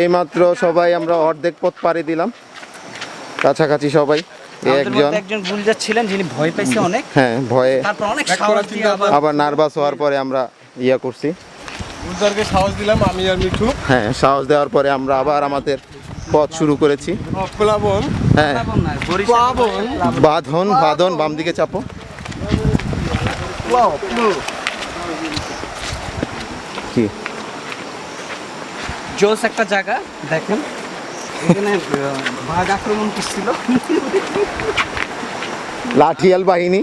এইমাত্র সবাই আমরা অর্ধেক পথ পাড়ি দিলাম, কাছাকাছি সবাই। একজন গুলজার ছিলেন যিনি ভয় পাইছে অনেক, হ্যাঁ ভয়ে, তারপর অনেক সাহস দিয়ে আবার নার্ভাস হওয়ার পরে আমরা ইয়া করছি। গুলজারকে সাহস দিলাম আমি আর মিঠু। হ্যাঁ, সাহস দেওয়ার পরে আমরা আবার আমাদের পথ শুরু করেছি। প্লাবন, হ্যাঁ, প্লাবন, বাঁধন বাম দিকে চাপো। কি জোস একটা জায়গা দেখেন, এখানে বাঘ আক্রমণ করছিল। লাঠিয়াল বাহিনী।